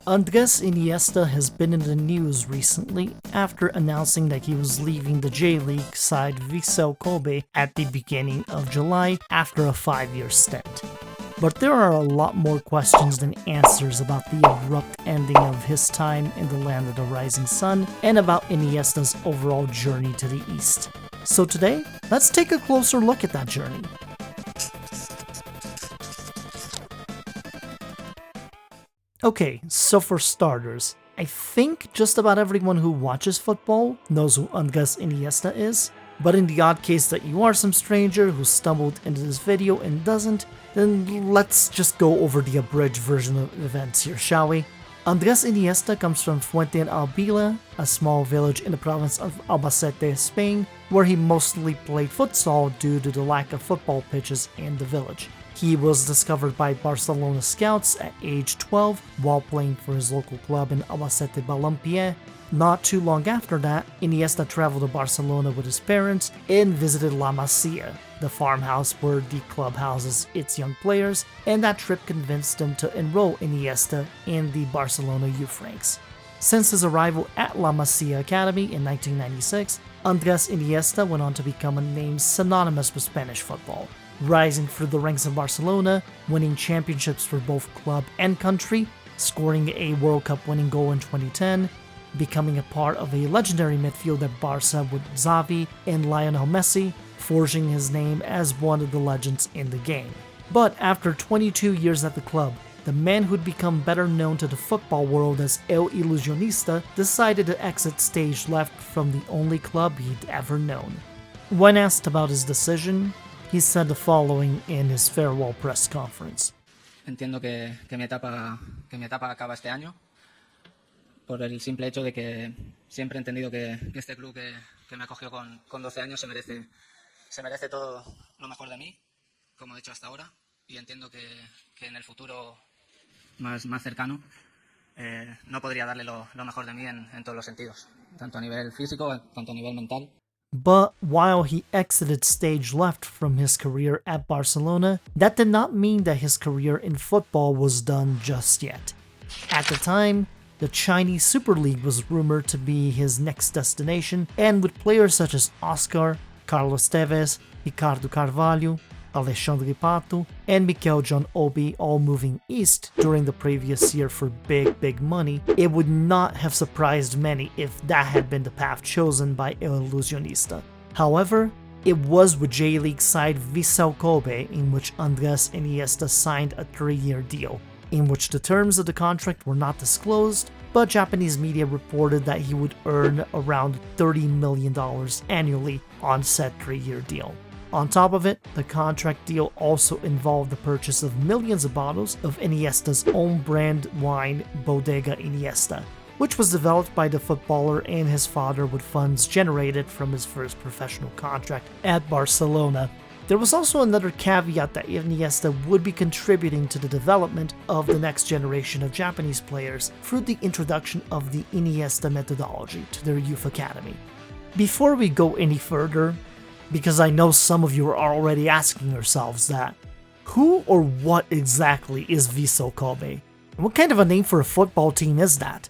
Andrés Iniesta has been in the news recently after announcing that he was leaving the J.League side Vissel Kobe at the beginning of July after a 5-year stint. But there are a lot more questions than answers about the abrupt ending of his time in the land of the rising sun and about Iniesta's overall journey to the east. So today, let's take a closer look at that journey. Okay, so for starters, I think just about everyone who watches football knows who Andrés Iniesta is, but in the odd case that you are some stranger who stumbled into this video and doesn't, then let's just go over the abridged version of events here, shall we? Andrés Iniesta comes from Fuentealbilla, a small village in the province of Albacete, Spain, where he mostly played futsal due to the lack of football pitches in the village. He was discovered by Barcelona scouts at age 12 while playing for his local club in Albacete Balompié. Not too long after that, Iniesta traveled to Barcelona with his parents and visited La Masia, the farmhouse where the club houses its young players, and that trip convinced him to enroll Iniesta in the Barcelona youth ranks. Since his arrival at La Masia Academy in 1996, Andrés Iniesta went on to become a name synonymous with Spanish football, rising through the ranks of Barcelona, winning championships for both club and country, scoring a World Cup winning goal in 2010, becoming a part of a legendary midfield at Barca with Xavi and Lionel Messi, forging his name as one of the legends in the game. But after 22 years at the club, the man who'd become better known to the football world as El Ilusionista decided to exit stage left from the only club he'd ever known. When asked about his decision, he said the following in his farewell press conference. Entiendo que mi etapa acaba este año por el simple hecho de que siempre he entendido que este club que me acogió con 12 años se merece todo lo mejor de mí, como he hecho hasta ahora, y entiendo que en el futuro más cercano no podría darle lo mejor de mí en todos los sentidos, tanto a nivel físico, tanto a nivel mental. But while he exited stage left from his career at Barcelona, that did not mean that his career in football was done just yet. At the time, the Chinese Super League was rumored to be his next destination, and with players such as Oscar, Carlos Tevez, Ricardo Carvalho, Alexandre Pato, and Mikel John Obi all moving east during the previous year for big money, it would not have surprised many if that had been the path chosen by El Ilusionista. However, it was with J-League side Vissel Kobe in which Andrés Iniesta signed a 3-year deal, in which the terms of the contract were not disclosed, but Japanese media reported that he would earn around $30 million annually on said 3-year deal. On top of it, the contract deal also involved the purchase of millions of bottles of Iniesta's own brand wine Bodega Iniesta, which was developed by the footballer and his father with funds generated from his first professional contract at Barcelona. There was also another caveat that Iniesta would be contributing to the development of the next generation of Japanese players through the introduction of the Iniesta methodology to their youth academy. Before we go any further, because I know some of you are already asking yourselves that, who or what exactly is Vissel Kobe? And what kind of a name for a football team is that?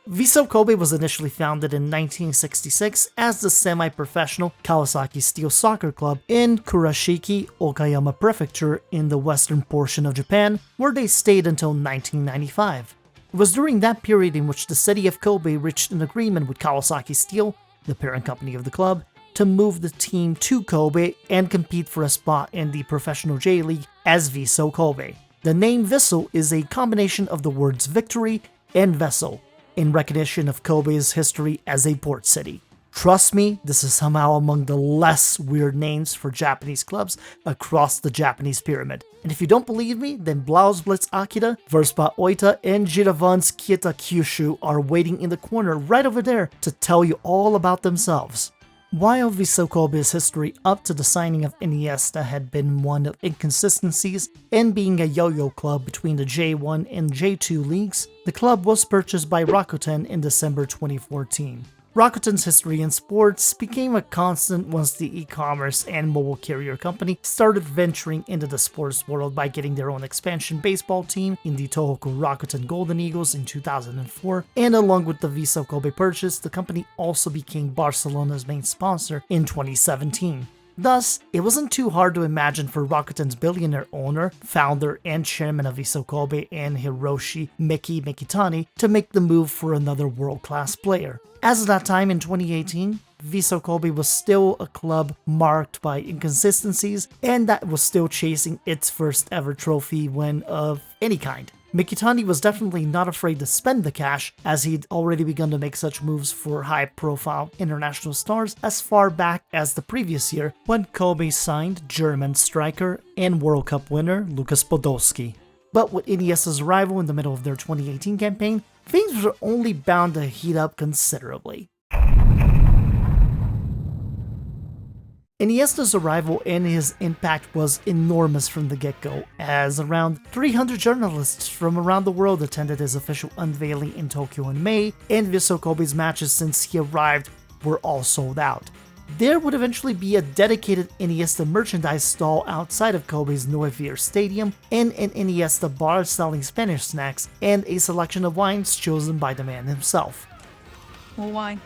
Vissel Kobe was initially founded in 1966 as the semi-professional Kawasaki Steel Soccer Club in Kurashiki, Okayama Prefecture in the western portion of Japan, where they stayed until 1995. It was during that period in which the city of Kobe reached an agreement with Kawasaki Steel, the parent company of the club, to move the team to Kobe and compete for a spot in the professional J-League as Vissel Kobe. The name Vissel is a combination of the words victory and vessel, in recognition of Kobe's history as a port city. Trust me, this is somehow among the less weird names for Japanese clubs across the Japanese pyramid. And if you don't believe me, then Blausblitz Akita, Verspa Oita, and Jiravans Kieta Kyushu are waiting in the corner right over there to tell you all about themselves. While Vissel Kobe's history up to the signing of Iniesta had been one of inconsistencies and being a yo-yo club between the J1 and J2 leagues, the club was purchased by Rakuten in December 2014. Rakuten's history in sports became a constant once the e-commerce and mobile carrier company started venturing into the sports world by getting their own expansion baseball team in the Tohoku Rakuten Golden Eagles in 2004, and along with the Vissel Kobe purchase, the company also became Barcelona's main sponsor in 2017. Thus, it wasn't too hard to imagine for Rakuten's billionaire owner, founder, and chairman of Vissel Kobe and Hiroshi Mikitani to make the move for another world-class player. As of that time in 2018, Vissel Kobe was still a club marked by inconsistencies and that was still chasing its first ever trophy win of any kind. Mikitani was definitely not afraid to spend the cash, as he'd already begun to make such moves for high-profile international stars as far back as the previous year when Kobe signed German striker and World Cup winner Lukas Podolski. But with Iniesta's arrival in the middle of their 2018 campaign, things were only bound to heat up considerably. Iniesta's arrival and his impact was enormous from the get-go, as around 300 journalists from around the world attended his official unveiling in Tokyo in May, and Vissel Kobe's matches since he arrived were all sold out. There would eventually be a dedicated Iniesta merchandise stall outside of Kobe's Noivir Stadium, and an Iniesta bar selling Spanish snacks, and a selection of wines chosen by the man himself. What wine?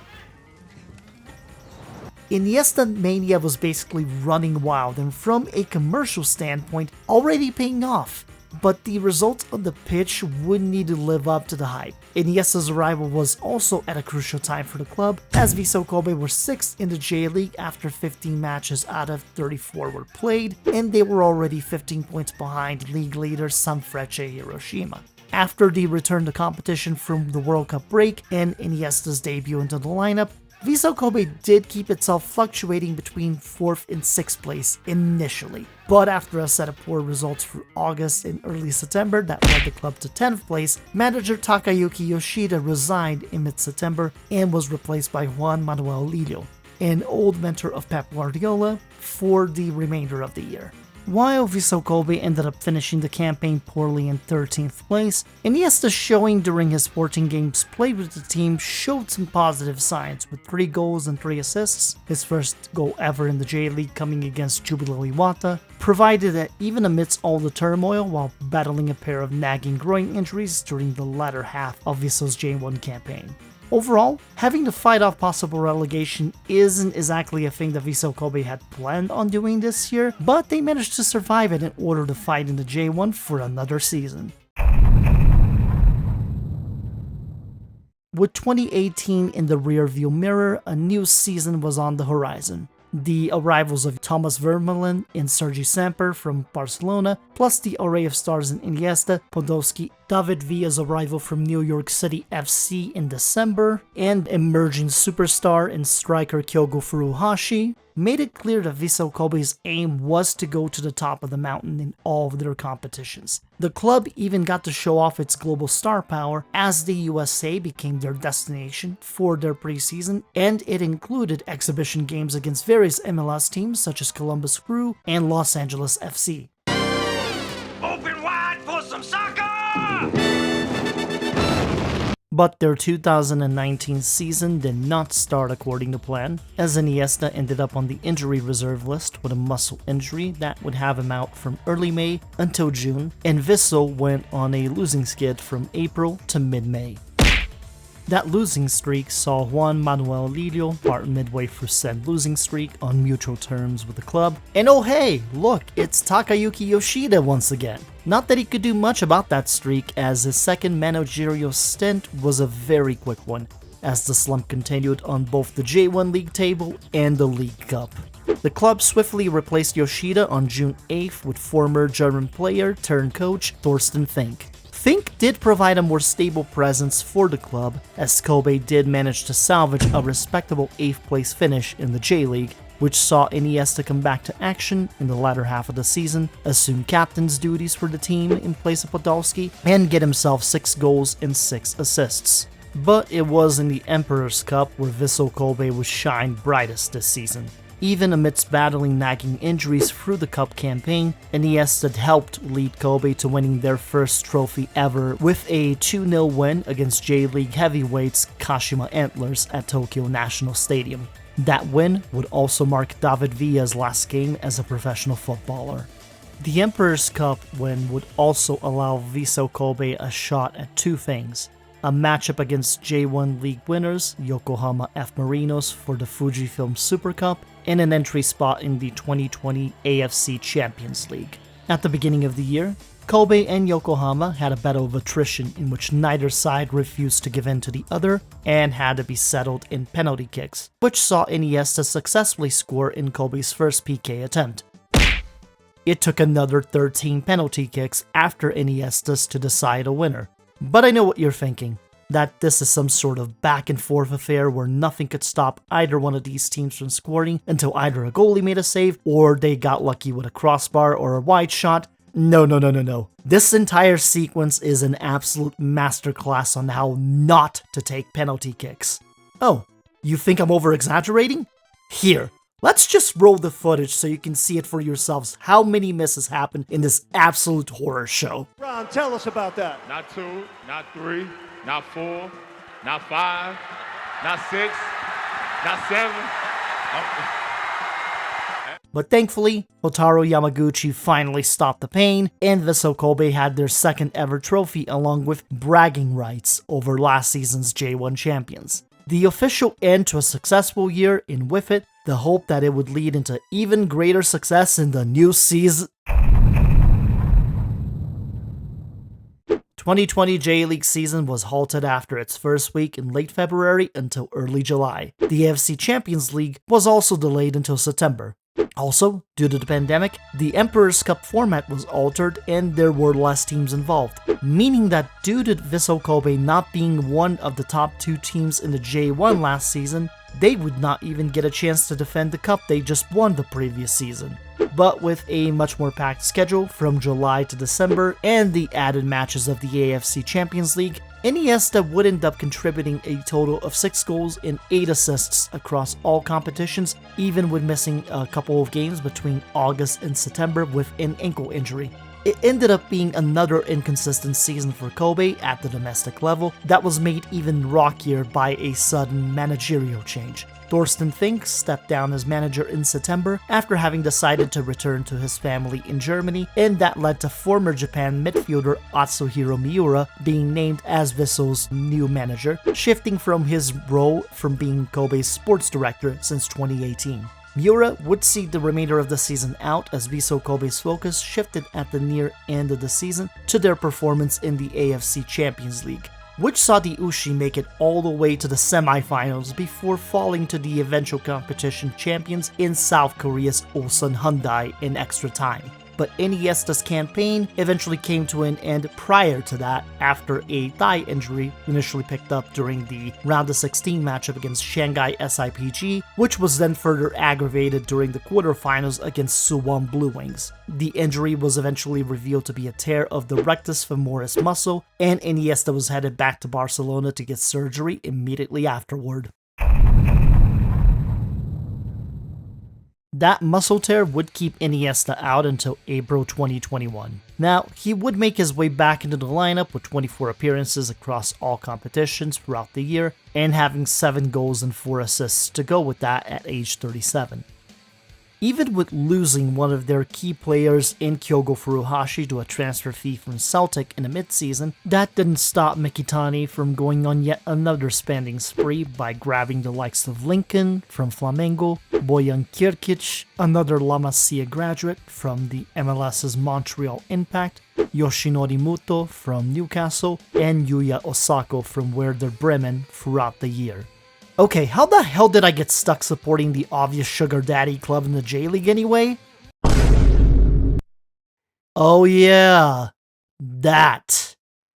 Iniesta mania was basically running wild and from a commercial standpoint already paying off, but the results on the pitch would need to live up to the hype. Iniesta's arrival was also at a crucial time for the club, as Vissel Kobe were 6th in the J.League after 15 matches out of 34 were played, and they were already 15 points behind league leader Sanfrecce Hiroshima. After the return to competition from the World Cup break and Iniesta's debut into the lineup, Vissel Kobe did keep itself fluctuating between 4th and 6th place initially, but after a set of poor results for August and early September that led the club to 10th place, manager Takayuki Yoshida resigned in mid-September and was replaced by Juan Manuel Lillo, an old mentor of Pep Guardiola, for the remainder of the year. While Vissel Kobe ended up finishing the campaign poorly in 13th place, Iniesta's showing during his 14 games played with the team showed some positive signs, with 3 goals and 3 assists, his first goal ever in the J-League coming against Jubilo Iwata, provided that even amidst all the turmoil while battling a pair of nagging groin injuries during the latter half of Vissel's J1 campaign. Overall, having to fight off possible relegation isn't exactly a thing that Vissel Kobe had planned on doing this year, but they managed to survive it in order to fight in the J1 for another season. With 2018 in the rearview mirror, a new season was on the horizon. The arrivals of Thomas Vermaelen and Sergi Samper from Barcelona, plus the array of stars in Iniesta, Podolski, David Villa's arrival from New York City FC in December, and emerging superstar and striker Kyogo Furuhashi, made it clear that Vissel Kobe's aim was to go to the top of the mountain in all of their competitions. The club even got to show off its global star power as the USA became their destination for their preseason, and it included exhibition games against various MLS teams such as Columbus Crew and Los Angeles FC. Open wide for some soccer! But their 2019 season did not start according to plan, as Iniesta ended up on the injury reserve list with a muscle injury that would have him out from early May until June, and Vissel went on a losing skid from April to mid-May. That losing streak saw Juan Manuel Lillo part midway through said losing streak on mutual terms with the club, and oh hey, look, it's Takayuki Yoshida once again. Not that he could do much about that streak, as his second managerial stint was a very quick one, as the slump continued on both the J1 League table and the League Cup. The club swiftly replaced Yoshida on June 8th with former German player turned coach Thorsten Fink. Fink did provide a more stable presence for the club, as Kobe did manage to salvage a respectable 8th place finish in the J-League, which saw Iniesta come back to action in the latter half of the season, assume captain's duties for the team in place of Podolski, and get himself 6 goals and 6 assists. But it was in the Emperor's Cup where Vissel Kobe was shined brightest this season. Even amidst battling nagging injuries through the cup campaign, Iniesta helped lead Kobe to winning their first trophy ever with a 2-0 win against J.League heavyweights Kashima Antlers at Tokyo National Stadium. That win would also mark David Villa's last game as a professional footballer. The Emperor's Cup win would also allow Vissel Kobe a shot at two things: a matchup against J1 League winners Yokohama F Marinos for the Fujifilm Super Cup, and an entry spot in the 2020 AFC Champions League. At the beginning of the year, Kobe and Yokohama had a battle of attrition in which neither side refused to give in to the other and had to be settled in penalty kicks, which saw Iniesta successfully score in Kobe's first PK attempt. It took another 13 penalty kicks after Iniesta's to decide a winner. But I know what you're thinking, that this is some sort of back and forth affair where nothing could stop either one of these teams from scoring until either a goalie made a save or they got lucky with a crossbar or a wide shot. No. This entire sequence is an absolute masterclass on how not to take penalty kicks. Oh, you think I'm over-exaggerating? Here, let's just roll the footage so you can see it for yourselves how many misses happen in this absolute horror show. Ron, tell us about that. Not 2, not 3, not 4, not 5, not 6, not 7. But thankfully, Hotaru Yamaguchi finally stopped the pain, and Vissel Kobe had their second ever trophy along with bragging rights over last season's J1 champions. The official end to a successful year, and with it, the hope that it would lead into even greater success in the new season. 2020 J-League season was halted after its first week in late February until early July. The AFC Champions League was also delayed until September. Also, due to the pandemic, the Emperor's Cup format was altered and there were less teams involved, meaning that due to Vissel Kobe not being one of the top 2 teams in the J1 last season, they would not even get a chance to defend the cup they just won the previous season. But with a much more packed schedule from July to December and the added matches of the AFC Champions League, Iniesta would end up contributing a total of 6 goals and 8 assists across all competitions, even with missing a couple of games between August and September with an ankle injury. It ended up being another inconsistent season for Kobe at the domestic level that was made even rockier by a sudden managerial change. Thorsten Fink stepped down as manager in September after having decided to return to his family in Germany, and that led to former Japan midfielder Atsuhiro Miura being named as Vissel's new manager, shifting from his role from being Kobe's sports director since 2018. Miura would see the remainder of the season out as Vissel Kobe's focus shifted at the near end of the season to their performance in the AFC Champions League, which saw the Ushi make it all the way to the semifinals before falling to the eventual competition champions in South Korea's Ulsan Hyundai in extra time. But Iniesta's campaign eventually came to an end prior to that after a thigh injury initially picked up during the round of 16 matchup against Shanghai SIPG, which was then further aggravated during the quarterfinals against Suwon Blue Wings. The injury was eventually revealed to be a tear of the rectus femoris muscle, and Iniesta was headed back to Barcelona to get surgery immediately afterward. That muscle tear would keep Iniesta out until April 2021. Now, he would make his way back into the lineup with 24 appearances across all competitions throughout the year, and having 7 goals and 4 assists to go with that at age 37. Even with losing one of their key players in Kyogo Furuhashi to a transfer fee from Celtic in the mid-season, that didn't stop Mikitani from going on yet another spending spree by grabbing the likes of Lincoln from Flamengo, Bojan Kirkic, another La Masia graduate from the MLS's Montreal Impact, Yoshinori Muto from Newcastle, and Yuya Osako from Werder Bremen throughout the year. Okay, how the hell did I get stuck supporting the obvious sugar daddy club in the J-League anyway? Oh yeah, that.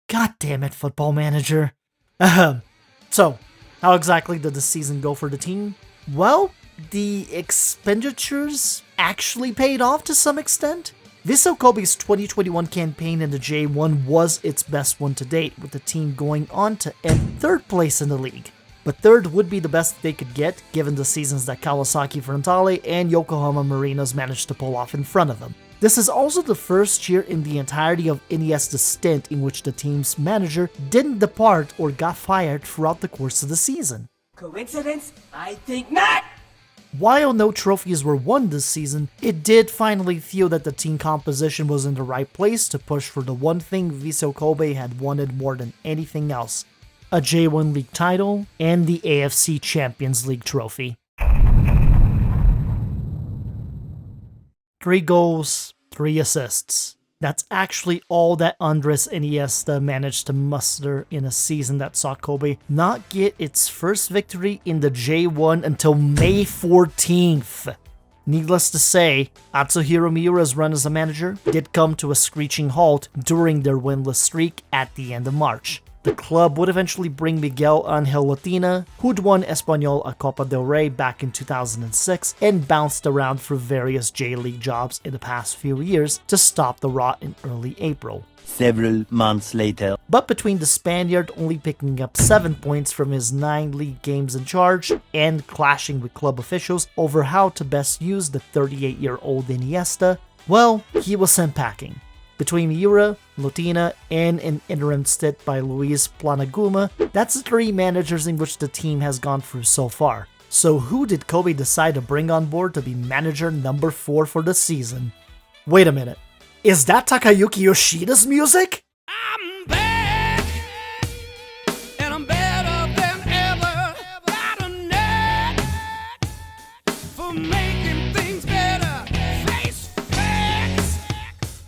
God damn it, Football Manager. So, how exactly did the season go for the team? Well, the expenditures actually paid off to some extent. Vissel Kobe's 2021 campaign in the J1 was its best one to date, with the team going on to end 3rd place in the league. but third would be the best they could get given the seasons that Kawasaki Frontale and Yokohama Marinos managed to pull off in front of them. This is also the first year in the entirety of Iniesta's stint in which the team's manager didn't depart or got fired throughout the course of the season. Coincidence? I think not! While no trophies were won this season, it did finally feel that the team composition was in the right place to push for the one thing Vissel Kobe had wanted more than anything else: a J1 League title and the AFC Champions League trophy. 3 goals, 3 assists. That's actually all that Andrés Iniesta managed to muster in a season that saw Kobe not get its first victory in the J1 until May 14th. Needless to say, Atsuhiro Miura's run as a manager did come to a screeching halt during their winless streak at the end of March. The club would eventually bring Miguel Ángel Latina, who'd won Espanyol a Copa del Rey back in 2006 and bounced around for various J-League jobs in the past few years, to stop the rot in early April. Several months later. But between the Spaniard only picking up 7 points from his 9 league games in charge and clashing with club officials over how to best use the 38-year-old Iniesta, well, he was sent packing. Between Miura, Latina, and an interim stint by Luis Planaguma, that's the 3 managers in which the team has gone through so far. So who did Kobe decide to bring on board to be manager number 4 for the season? Wait a minute, is that Takayuki Yoshida's music? I'm back, and I'm better than ever. Got a knack for making things better. Face facts,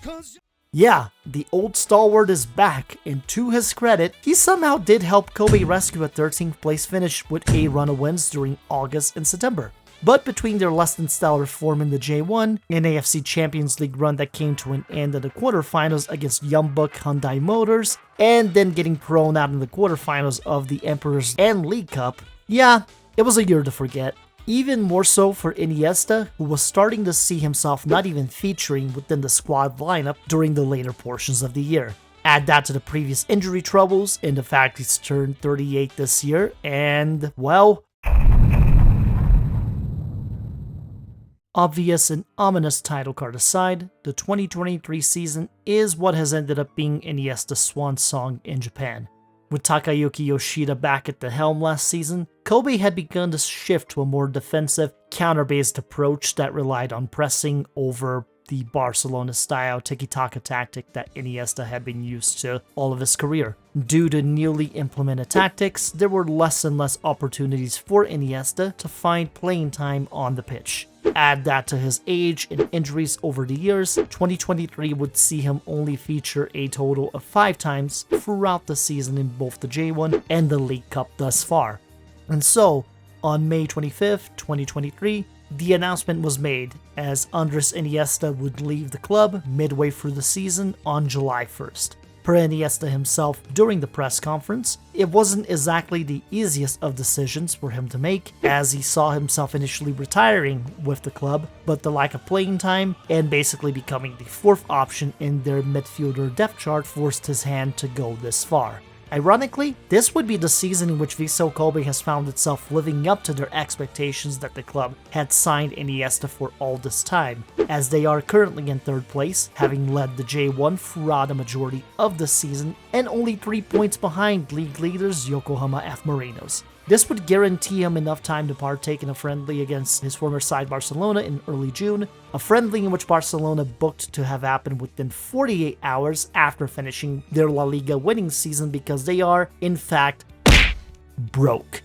'cause Yeah, the old stalwart is back, and to his credit, he somehow did help Kobe rescue a 13th place finish with a run of wins during August and September. But between their less than stellar form in the J1, an AFC Champions League run that came to an end in the quarterfinals against Yeonbuk Hyundai Motors, and then getting thrown out in the quarterfinals of the Emperors and League Cup, yeah, it was a year to forget. Even more so for Iniesta, who was starting to see himself not even featuring within the squad lineup during the later portions of the year. Add that to the previous injury troubles and the fact he's turned 38 this year, and, well, obvious and ominous title card aside, the 2023 season is what has ended up being Iniesta's swan song in Japan. With Takayuki Yoshida back at the helm last season, Kobe had begun to shift to a more defensive, counter-based approach that relied on pressing over the Barcelona-style tiki-taka tactic that Iniesta had been used to all of his career. Due to newly implemented tactics, there were less and less opportunities for Iniesta to find playing time on the pitch. Add that to his age and injuries over the years, 2023 would see him only feature a total of 5 times throughout the season in both the J1 and the League Cup thus far. And so, on May 25th, 2023, the announcement was made as Andrés Iniesta would leave the club midway through the season on July 1st. Per Iniesta himself during the press conference, it wasn't exactly the easiest of decisions for him to make, as he saw himself initially retiring with the club, but the lack of playing time and basically becoming the 4th option in their midfielder depth chart forced his hand to go this far. Ironically, this would be the season in which Vissel Kobe has found itself living up to their expectations that the club had signed Iniesta for all this time, as they are currently in 3rd place, having led the J1 throughout a majority of the season and only 3 points behind league leaders Yokohama F. Marinos. This would guarantee him enough time to partake in a friendly against his former side Barcelona in early June, a friendly in which Barcelona booked to have happened within 48 hours after finishing their La Liga winning season because they are, in fact, broke.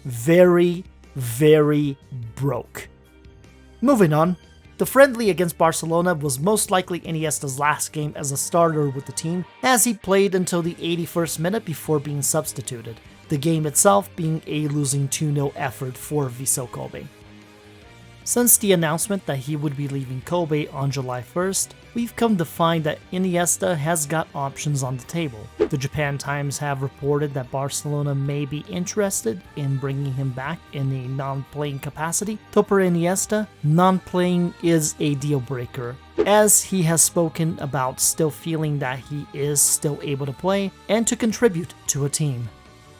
Very, very broke. Moving on. The friendly against Barcelona was most likely Iniesta's last game as a starter with the team, as he played until the 81st minute before being substituted. The game itself being a losing 2-0 effort for Vissel Kobe. Since the announcement that he would be leaving Kobe on July 1st, we've come to find that Iniesta has got options on the table. The Japan Times have reported that Barcelona may be interested in bringing him back in a non-playing capacity. Though per Iniesta, non-playing is a deal breaker, as he has spoken about still feeling that he is still able to play and to contribute to a team.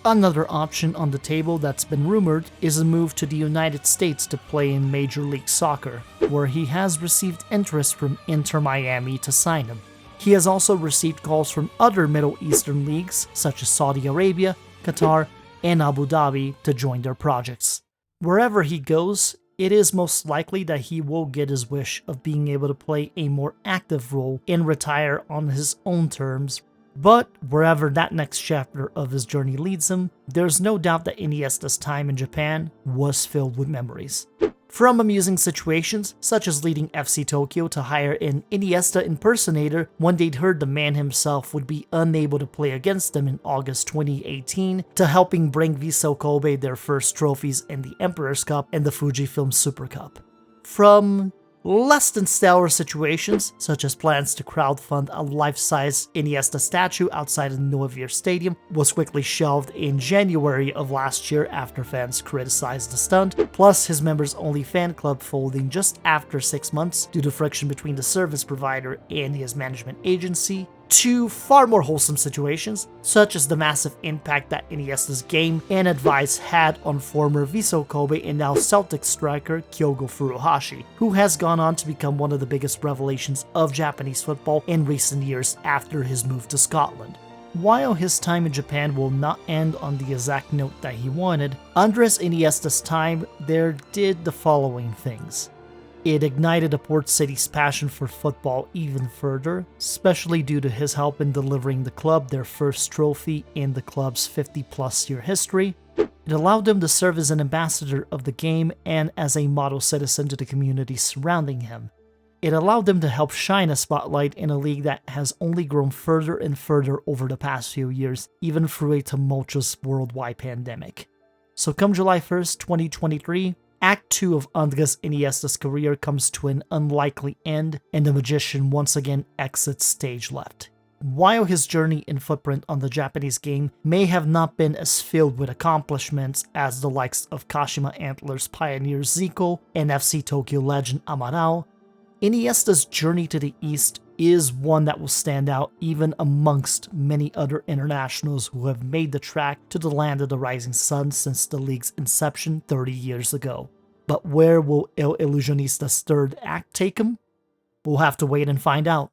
Another option on the table that's been rumored is a move to the United States to play in Major League Soccer, where he has received interest from Inter Miami to sign him. He has also received calls from other Middle Eastern leagues such as Saudi Arabia, Qatar, and Abu Dhabi to join their projects. Wherever he goes, it is most likely that he will get his wish of being able to play a more active role and retire on his own terms. But wherever that next chapter of his journey leads him, there's no doubt that Iniesta's time in Japan was filled with memories. From amusing situations, such as leading FC Tokyo to hire an Iniesta impersonator when they'd heard the man himself would be unable to play against them in August 2018, to helping bring Vissel Kobe their first trophies in the Emperor's Cup and the Fujifilm Super Cup. From less than stellar situations, such as plans to crowdfund a life-size Iniesta statue outside of the Novir Stadium, was quickly shelved in January of last year after fans criticized the stunt, plus his members-only fan club folding just after 6 months due to friction between the service provider and his management agency, to far more wholesome situations, such as the massive impact that Iniesta's game and advice had on former Vissel Kobe and now Celtic striker Kyogo Furuhashi, who has gone on to become one of the biggest revelations of Japanese football in recent years after his move to Scotland. While his time in Japan will not end on the exact note that he wanted, Andrés Iniesta's time there did the following things. It ignited a port city's passion for football even further, especially due to his help in delivering the club their first trophy in the club's 50-plus year history. It allowed him to serve as an ambassador of the game and as a model citizen to the community surrounding him. It allowed them to help shine a spotlight in a league that has only grown further and further over the past few years, even through a tumultuous worldwide pandemic. So come July 1st, 2023, Act 2 of Andrés Iniesta's career comes to an unlikely end, and the magician once again exits stage left. While his journey and footprint on the Japanese game may have not been as filled with accomplishments as the likes of Kashima Antlers pioneer Zico and FC Tokyo legend Amaral, Iniesta's journey to the East is one that will stand out even amongst many other internationals who have made the trek to the land of the rising sun since the league's inception 30 years ago. But where will Ilusionista's third act take him? We'll have to wait and find out.